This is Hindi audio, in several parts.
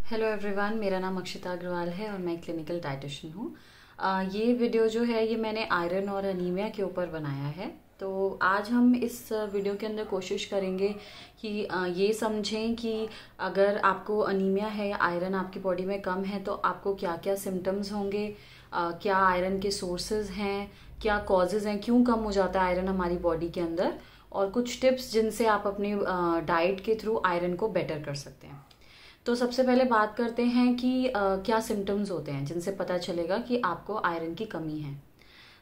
हेलो एवरीवन, मेरा नाम अक्षिता अग्रवाल है और मैं क्लिनिकल डाइटिशियन हूँ। ये वीडियो जो है ये मैंने आयरन और अनीमिया के ऊपर बनाया है। तो आज हम इस वीडियो के अंदर कोशिश करेंगे कि ये समझें कि अगर आपको अनीमिया है या आयरन आपकी बॉडी में कम है तो आपको क्या क्या सिम्टम्स होंगे, क्या आयरन के सोर्सेज हैं, क्या कॉजेज़ हैं, क्यों कम हो जाता है आयरन हमारी बॉडी के अंदर, और कुछ टिप्स जिनसे आप अपनी डाइट के थ्रू आयरन को बेटर कर सकते हैं। तो सबसे पहले बात करते हैं कि क्या सिम्टम्स होते हैं जिनसे पता चलेगा कि आपको आयरन की कमी है।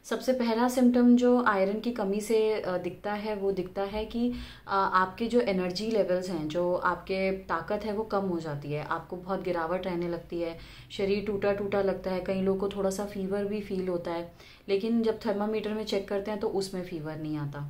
सबसे पहला सिम्टम जो आयरन की कमी से दिखता है वो दिखता है कि आपके जो एनर्जी लेवल्स हैं, जो आपके ताकत है वो कम हो जाती है, आपको बहुत गिरावट रहने लगती है, शरीर टूटा टूटा लगता है, कई लोगों को थोड़ा सा फीवर भी फील होता है, लेकिन जब थर्मामीटर में चेक करते हैं तो उसमें फीवर नहीं आता।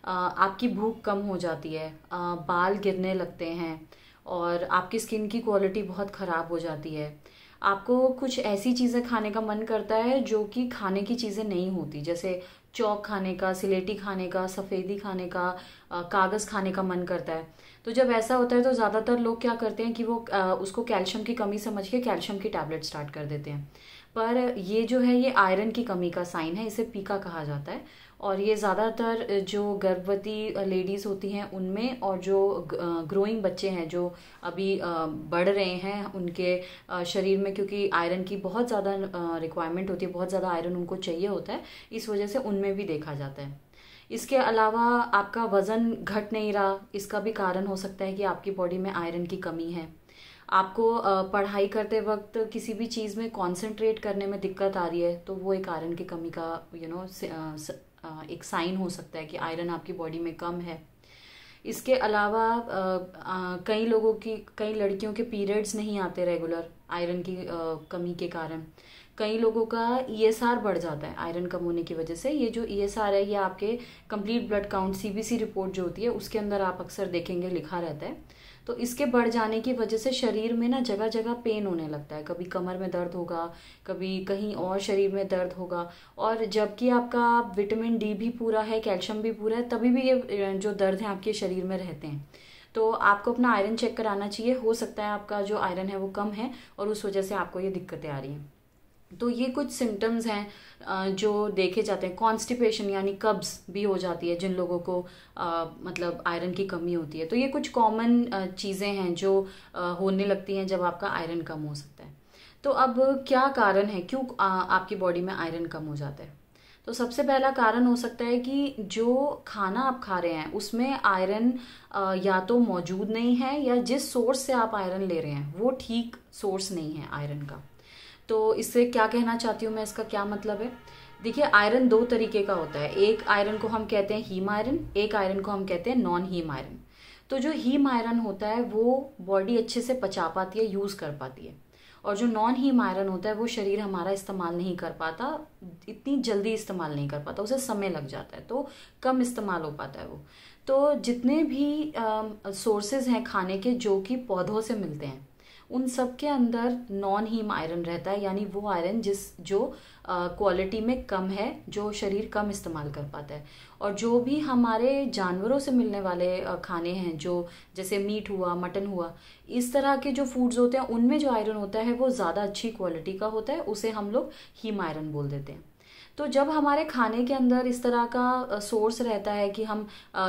आपकी भूख कम हो जाती है, बाल गिरने लगते हैं और आपकी स्किन की क्वालिटी बहुत ख़राब हो जाती है। आपको कुछ ऐसी चीज़ें खाने का मन करता है जो कि खाने की चीज़ें नहीं होती, जैसे चौक खाने का, सिलेटी खाने का, सफ़ेदी खाने का, कागज़ खाने का मन करता है। तो जब ऐसा होता है तो ज़्यादातर लोग क्या करते हैं कि वो उसको कैल्शियम की कमी समझ के कैल्शियम की टैबलेट स्टार्ट कर देते हैं। पर ये जो है ये आयरन की कमी का साइन है, इसे पीका कहा जाता है। और ये ज़्यादातर जो गर्भवती लेडीज़ होती हैं उनमें, और जो ग्रोइंग बच्चे हैं जो अभी बढ़ रहे हैं उनके शरीर में, क्योंकि आयरन की बहुत ज़्यादा रिक्वायरमेंट होती है, बहुत ज़्यादा आयरन उनको चाहिए होता है, इस वजह से उनमें भी देखा जाता है। इसके अलावा आपका वज़न घट नहीं रहा, इसका भी कारण हो सकता है कि आपकी बॉडी में आयरन की कमी है। आपको पढ़ाई करते वक्त किसी भी चीज़ में कंसंट्रेट करने में दिक्कत आ रही है तो वो एक आयरन की कमी का एक साइन हो सकता है कि आयरन आपकी बॉडी में कम है। इसके अलावा कई लड़कियों के पीरियड्स नहीं आते रेगुलर आयरन की कमी के कारण। कई लोगों का ईएसआर बढ़ जाता है आयरन कम होने की वजह से। ये जो ईएसआर है ये आपके complete blood count CBC report जो होती है उसके अंदर आप अक्सर देखेंगे लिखा रहता है। तो इसके बढ़ जाने की वजह से शरीर में ना जगह जगह पेन होने लगता है, कभी कमर में दर्द होगा, कभी कहीं और शरीर में दर्द होगा। और जबकि आपका विटामिन डी भी पूरा है, कैल्शियम भी पूरा है, तभी भी ये जो दर्द है आपके शरीर में रहते हैं। तो आपको अपना आयरन चेक कराना चाहिए, हो सकता है आपका जो आयरन है वो कम है और उस वजह से आपको ये दिक्कतें आ रही हैं। तो ये कुछ सिम्टम्स हैं जो देखे जाते हैं। कॉन्स्टिपेशन यानी कब्ज भी हो जाती है जिन लोगों को मतलब आयरन की कमी होती है। तो ये कुछ कॉमन चीज़ें हैं जो होने लगती हैं जब आपका आयरन कम हो सकता है। तो अब क्या कारण है, क्यों आपकी बॉडी में आयरन कम हो जाता है? तो सबसे पहला कारण हो सकता है कि जो खाना आप खा रहे हैं उसमें आयरन या तो मौजूद नहीं है, या जिस सोर्स से आप आयरन ले रहे हैं वो ठीक सोर्स नहीं है आयरन का। तो इससे क्या कहना चाहती हूँ मैं, इसका क्या मतलब है? देखिए, आयरन दो तरीके का होता है। एक आयरन को हम कहते हैं हीम आयरन, एक आयरन को हम कहते हैं नॉन हीम आयरन। तो जो हीम आयरन होता है वो बॉडी अच्छे से पचा पाती है, यूज कर पाती है, और जो नॉन हीम आयरन होता है वो शरीर हमारा इस्तेमाल नहीं कर पाता, इतनी जल्दी इस्तेमाल नहीं कर पाता, उसे समय लग जाता है, तो कम इस्तेमाल हो पाता है वो। तो जितने भी सोर्सेज हैं खाने के जो कि पौधों से मिलते हैं उन सब के अंदर नॉन हीम आयरन रहता है, यानी वो आयरन जो क्वालिटी में कम है, जो शरीर कम इस्तेमाल कर पाता है। और जो भी हमारे जानवरों से मिलने वाले खाने हैं, जो जैसे मीट हुआ, मटन हुआ, इस तरह के जो फूड्स होते हैं उनमें जो आयरन होता है वो ज़्यादा अच्छी क्वालिटी का होता है, उसे हम लोग हीम आयरन बोल देते हैं। तो जब हमारे खाने के अंदर इस तरह का सोर्स रहता है कि हम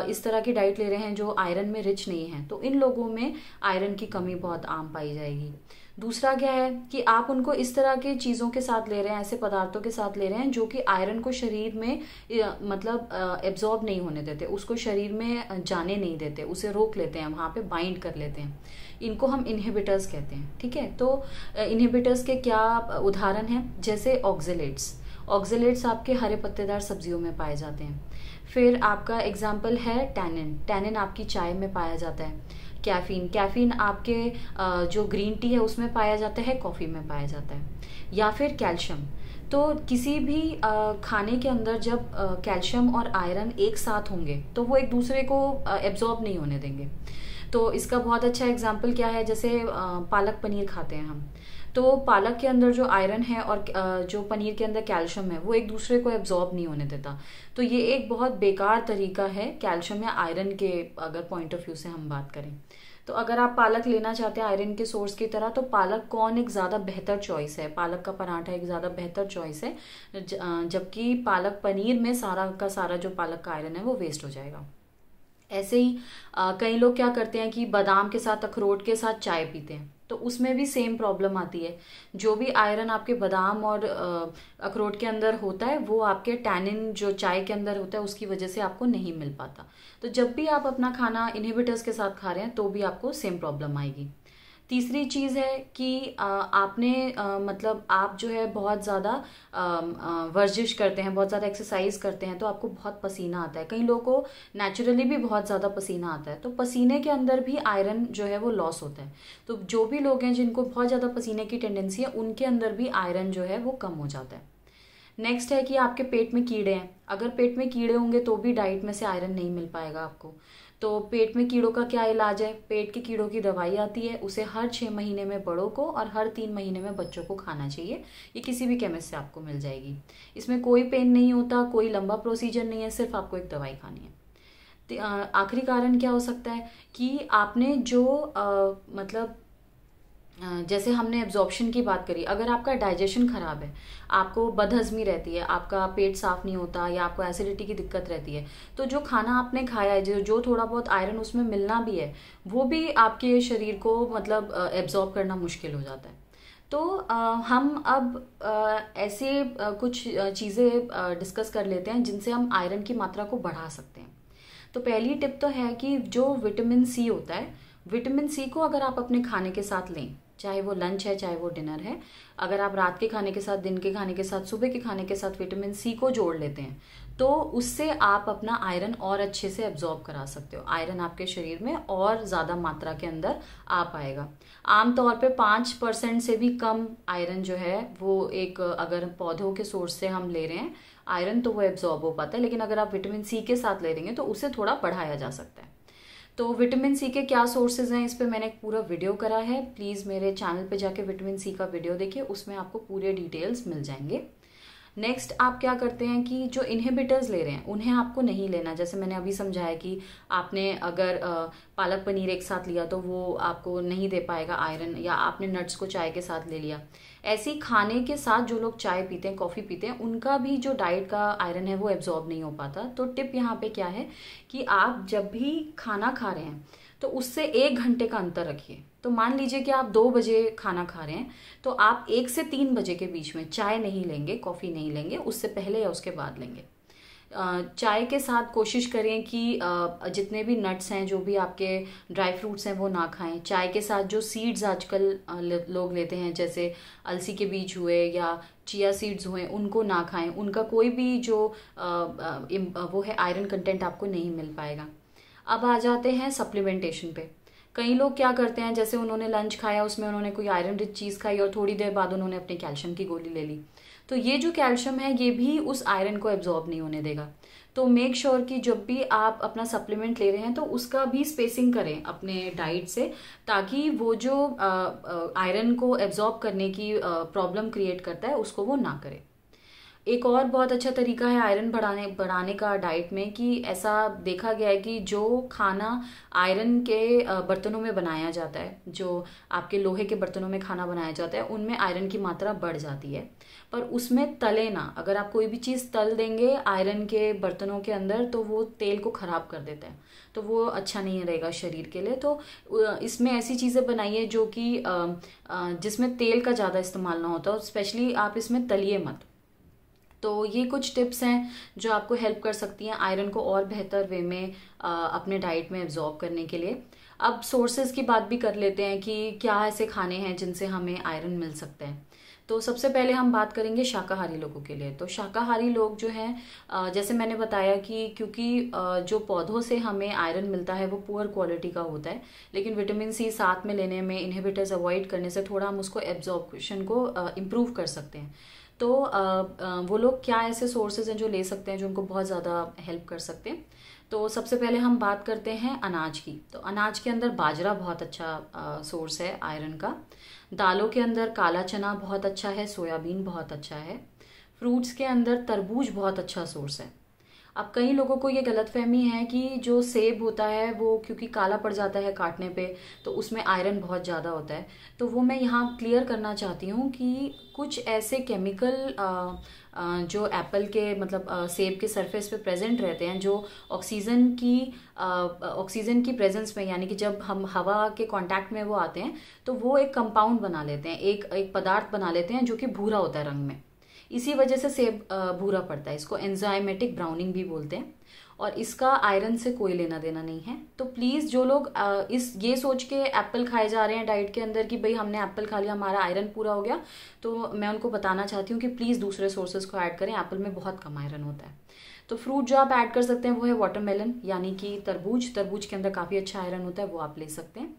इस तरह की डाइट ले रहे हैं जो आयरन में रिच नहीं है, तो इन लोगों में आयरन की कमी बहुत आम पाई जाएगी। दूसरा क्या है कि आप उनको इस तरह के चीज़ों के साथ ले रहे हैं, ऐसे पदार्थों के साथ ले रहे हैं जो कि आयरन को शरीर में मतलब एब्जॉर्ब नहीं होने देते, उसको शरीर में जाने नहीं देते, उसे रोक लेते हैं, वहाँ पे बाइंड कर लेते हैं। इनको हम इनहिबिटर्स कहते हैं, ठीक है। तो इनहिबिटर्स के क्या उदाहरण हैं? जैसे ऑक्जेलेट्स। ऑक्जेलेट्स आपके हरे पत्तेदार सब्जियों में पाए जाते हैं। फिर आपका एग्जाम्पल है टैनिन। टैनिन आपकी चाय में पाया जाता है। कैफीन आपके जो ग्रीन टी है उसमें पाया जाता है, कॉफ़ी में पाया जाता है। या फिर कैल्शियम। तो किसी भी खाने के अंदर जब कैल्शियम और आयरन एक साथ होंगे तो वो एक दूसरे को एब्जॉर्ब नहीं होने देंगे। तो इसका बहुत अच्छा एग्जाम्पल क्या है, जैसे पालक पनीर खाते हैं हम, तो पालक के अंदर जो आयरन है और जो पनीर के अंदर कैल्शियम है वो एक दूसरे को एब्जॉर्ब नहीं होने देता। तो ये एक बहुत बेकार तरीका है कैल्शियम या आयरन के अगर पॉइंट ऑफ व्यू से हम बात करें। तो अगर आप पालक लेना चाहते हैं आयरन के सोर्स की तरह, तो पालक कॉर्न एक ज़्यादा बेहतर चॉइस है, पालक का पराठा एक ज़्यादा बेहतर चॉइस है। जबकि पालक पनीर में सारा का सारा जो पालक का आयरन है वो वेस्ट हो जाएगा। ऐसे ही कई लोग क्या करते हैं कि बादाम के साथ, अखरोट के साथ चाय पीते हैं, तो उसमें भी सेम प्रॉब्लम आती है। जो भी आयरन आपके बादाम और अखरोट के अंदर होता है वो आपके टैनिन जो चाय के अंदर होता है उसकी वजह से आपको नहीं मिल पाता। तो जब भी आप अपना खाना इनहिबिटर्स के साथ खा रहे हैं तो भी आपको सेम प्रॉब्लम आएगी। तीसरी चीज़ है कि आपने मतलब आप जो है बहुत ज़्यादा वर्जिश करते हैं, बहुत ज़्यादा एक्सरसाइज करते हैं, तो आपको बहुत पसीना आता है। कई लोगों को नेचुरली भी बहुत ज़्यादा पसीना आता है, तो पसीने के अंदर भी आयरन जो है वो लॉस होता है। तो जो भी लोग हैं जिनको बहुत ज़्यादा पसीने की टेंडेंसी है उनके अंदर भी आयरन जो है वो कम हो जाता है। नेक्स्ट है कि आपके पेट में कीड़े हैं, अगर पेट में कीड़े होंगे तो भी डाइट में से आयरन नहीं मिल पाएगा आपको। तो पेट में कीड़ों का क्या इलाज है? पेट के कीड़ों की दवाई आती है, उसे हर 6 महीने में बड़ों को और हर 3 महीने में बच्चों को खाना चाहिए। ये किसी भी केमिस्ट से आपको मिल जाएगी। इसमें कोई पेन नहीं होता, कोई लंबा प्रोसीजर नहीं है, सिर्फ आपको एक दवाई खानी है। आखिरी कारण क्या हो सकता है कि आपने जो मतलब जैसे हमने एब्जॉर्प्शन की बात करी, अगर आपका डाइजेशन खराब है, आपको बदहजमी रहती है, आपका पेट साफ नहीं होता या आपको एसिडिटी की दिक्कत रहती है, तो जो खाना आपने खाया है, जो थोड़ा बहुत आयरन उसमें मिलना भी है, वो भी आपके शरीर को मतलब एब्जॉर्ब करना मुश्किल हो जाता है। तो हम अब ऐसे कुछ चीज़ें डिस्कस कर लेते हैं जिनसे हम आयरन की मात्रा को बढ़ा सकते हैं। तो पहली टिप तो है कि जो विटामिन सी होता है, विटामिन सी को अगर आप अपने खाने के साथ लें, चाहे वो लंच है चाहे वो डिनर है, अगर आप रात के खाने के साथ, दिन के खाने के साथ, सुबह के खाने के साथ विटामिन सी को जोड़ लेते हैं तो उससे आप अपना आयरन और अच्छे से एब्जॉर्ब करा सकते हो। आयरन आपके शरीर में और ज़्यादा मात्रा के अंदर आ पाएगा। आमतौर पे 5% से भी कम आयरन जो है वो एक, अगर पौधों के सोर्स से हम ले रहे हैं आयरन तो वो एब्जॉर्ब हो पाता है, लेकिन अगर आप विटामिन सी के साथ ले देंगे तो उसे थोड़ा बढ़ाया जा सकता है। तो विटामिन सी के क्या सोर्सेज हैं, इस पे मैंने एक पूरा वीडियो करा है, प्लीज़ मेरे चैनल पे जाके विटामिन सी का वीडियो देखिए, उसमें आपको पूरे डिटेल्स मिल जाएंगे। नेक्स्ट आप क्या करते हैं कि जो इनहिबिटर्स ले रहे हैं उन्हें आपको नहीं लेना। जैसे मैंने अभी समझाया कि आपने अगर पालक पनीर एक साथ लिया तो वो आपको नहीं दे पाएगा आयरन, या आपने नट्स को चाय के साथ ले लिया। ऐसे ही खाने के साथ जो लोग चाय पीते हैं, कॉफ़ी पीते हैं, उनका भी जो डाइट का आयरन है वो एब्जॉर्ब नहीं हो पाता। तो टिप यहाँ पे क्या है कि आप जब भी खाना खा रहे हैं तो उससे 1 घंटे का अंतर रखिए। तो मान लीजिए कि आप 2 बजे खाना खा रहे हैं तो आप 1 से 3 बजे के बीच में चाय नहीं लेंगे, कॉफ़ी नहीं लेंगे, उससे पहले या उसके बाद लेंगे। चाय के साथ कोशिश करें कि जितने भी नट्स हैं, जो भी आपके ड्राई फ्रूट्स हैं वो ना खाएं। चाय के साथ जो सीड्स आजकल लोग लेते हैं, जैसे अलसी के बीज हुए या चिया सीड्स हुए, उनको ना खाएं। उनका कोई भी जो वो है आयरन कंटेंट आपको नहीं मिल पाएगा। अब आ जाते हैं सप्लीमेंटेशन पे। कई लोग क्या करते हैं, जैसे उन्होंने लंच खाया, उसमें उन्होंने कोई आयरन रिच चीज़ खाई और थोड़ी देर बाद उन्होंने अपने कैल्शियम की गोली ले ली, तो ये जो कैल्शियम है ये भी उस आयरन को एब्जॉर्ब नहीं होने देगा। तो मेक श्योर कि जब भी आप अपना सप्लीमेंट ले रहे हैं तो उसका भी स्पेसिंग करें अपने डाइट से, ताकि वो जो आयरन को एब्जॉर्ब करने की प्रॉब्लम क्रिएट करता है उसको वो ना करे। एक और बहुत अच्छा तरीका है आयरन बढ़ाने का डाइट में, कि ऐसा देखा गया है कि जो खाना आयरन के बर्तनों में बनाया जाता है, जो आपके लोहे के बर्तनों में खाना बनाया जाता है, उनमें आयरन की मात्रा बढ़ जाती है। पर उसमें तले ना, अगर आप कोई भी चीज़ तल देंगे आयरन के बर्तनों के अंदर तो वो तेल को ख़राब कर देता है, तो वो अच्छा नहीं रहेगा शरीर के लिए। तो इसमें ऐसी चीज़ें बनाइए जो कि जिसमें तेल का ज़्यादा इस्तेमाल ना होता, स्पेशली आप इसमें तलिए मत। तो ये कुछ टिप्स हैं जो आपको हेल्प कर सकती हैं आयरन को और बेहतर वे में अपने डाइट में एब्जॉर्ब करने के लिए। अब सोर्सेज की बात भी कर लेते हैं कि क्या ऐसे खाने हैं जिनसे हमें आयरन मिल सकता है। तो सबसे पहले हम बात करेंगे शाकाहारी लोगों के लिए। तो शाकाहारी लोग जो हैं, जैसे मैंने बताया कि क्योंकि जो पौधों से हमें आयरन मिलता है वो पुअर क्वालिटी का होता है, लेकिन विटामिन सी साथ में लेने में, इनहिबिटर्स अवॉइड करने से थोड़ा हम उसको एब्जॉर्प्शन को इम्प्रूव कर सकते हैं। तो वो लोग क्या ऐसे सोर्सेज हैं जो ले सकते हैं जो उनको बहुत ज़्यादा हेल्प कर सकते हैं। तो सबसे पहले हम बात करते हैं अनाज की। तो अनाज के अंदर बाजरा बहुत अच्छा सोर्स है आयरन का। दालों के अंदर काला चना बहुत अच्छा है, सोयाबीन बहुत अच्छा है। फ्रूट्स के अंदर तरबूज बहुत अच्छा सोर्स है। अब कई लोगों को ये गलतफहमी है कि जो सेब होता है वो क्योंकि काला पड़ जाता है काटने पे, तो उसमें आयरन बहुत ज़्यादा होता है। तो वो मैं यहाँ क्लियर करना चाहती हूँ कि कुछ ऐसे केमिकल जो एप्पल के मतलब सेब के सरफेस पे प्रेजेंट रहते हैं, जो ऑक्सीजन की प्रेजेंस में, यानी कि जब हम हवा के कांटेक्ट में वो आते हैं तो वो एक कंपाउंड बना लेते हैं, एक पदार्थ बना लेते हैं जो कि भूरा होता है रंग में। इसी वजह से सेब भूरा पड़ता है। इसको एंजाइमेटिक ब्राउनिंग भी बोलते हैं और इसका आयरन से कोई लेना देना नहीं है। तो प्लीज़ जो लोग ये सोच के एप्पल खाए जा रहे हैं डाइट के अंदर कि भाई हमने एप्पल खा लिया हमारा आयरन पूरा हो गया, तो मैं उनको बताना चाहती हूँ कि प्लीज़ दूसरे सोर्सेज को ऐड करें। एप्पल में बहुत कम आयरन होता है। तो फ्रूट जो आप ऐड कर सकते हैं वो है वाटरमेलन, यानी कि तरबूज। तरबूज के अंदर काफ़ी अच्छा आयरन होता है, वो आप ले सकते हैं।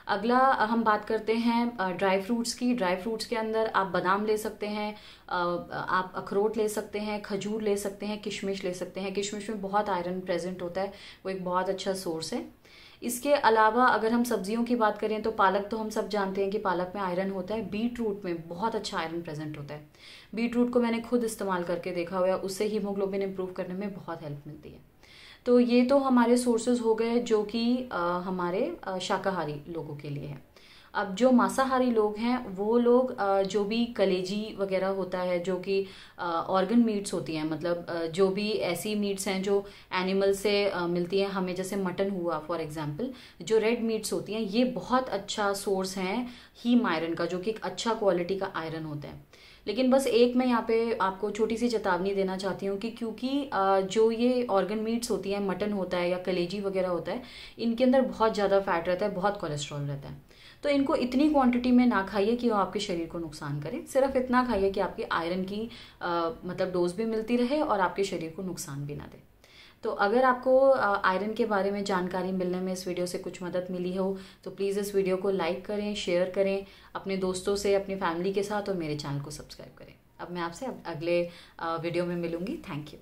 अगला हम बात करते हैं ड्राई फ्रूट्स की। ड्राई फ्रूट्स के अंदर आप बादाम ले सकते हैं, आप अखरोट ले सकते हैं, खजूर ले सकते हैं, किशमिश ले सकते हैं। किशमिश में बहुत आयरन प्रेजेंट होता है, वो एक बहुत अच्छा सोर्स है। इसके अलावा अगर हम सब्जियों की बात करें तो पालक तो हम सब जानते हैं कि पालक में आयरन होता है। बीट रूट में बहुत अच्छा आयरन प्रेजेंट होता है। बीट रूट को मैंने खुद इस्तेमाल करके देखा हुआ है, उससे हीमोग्लोबिन इम्प्रूव करने में बहुत हेल्प मिलती है। तो ये तो हमारे सोर्सेज हो गए जो कि हमारे शाकाहारी लोगों के लिए है। अब जो मांसाहारी लोग हैं वो लोग जो भी कलेजी वगैरह होता है, जो कि ऑर्गन मीट्स होती हैं, मतलब जो भी ऐसी मीट्स हैं जो एनिमल से मिलती हैं हमें, जैसे मटन हुआ फॉर एग्जांपल, जो रेड मीट्स होती हैं, ये बहुत अच्छा सोर्स हैं हीम आयरन का, जो कि एक अच्छा क्वालिटी का आयरन होता है। लेकिन बस एक मैं यहाँ पे आपको छोटी सी चेतावनी देना चाहती हूँ कि क्योंकि जो ये ऑर्गन मीट्स होती हैं, मटन होता है या कलेजी वगैरह होता है, इनके अंदर बहुत ज़्यादा फैट रहता है, बहुत कोलेस्ट्रॉल रहता है। तो इनको इतनी क्वांटिटी में ना खाइए कि वो आपके शरीर को नुकसान करे। सिर्फ इतना खाइए कि आपके आयरन की मतलब डोज भी मिलती रहे और आपके शरीर को नुकसान भी ना दे। तो अगर आपको आयरन के बारे में जानकारी मिलने में इस वीडियो से कुछ मदद मिली हो तो प्लीज़ इस वीडियो को लाइक करें, शेयर करें अपने दोस्तों से, अपनी फैमिली के साथ, और मेरे चैनल को सब्सक्राइब करें। अब मैं आपसे अगले वीडियो में मिलूंगी। Thank you.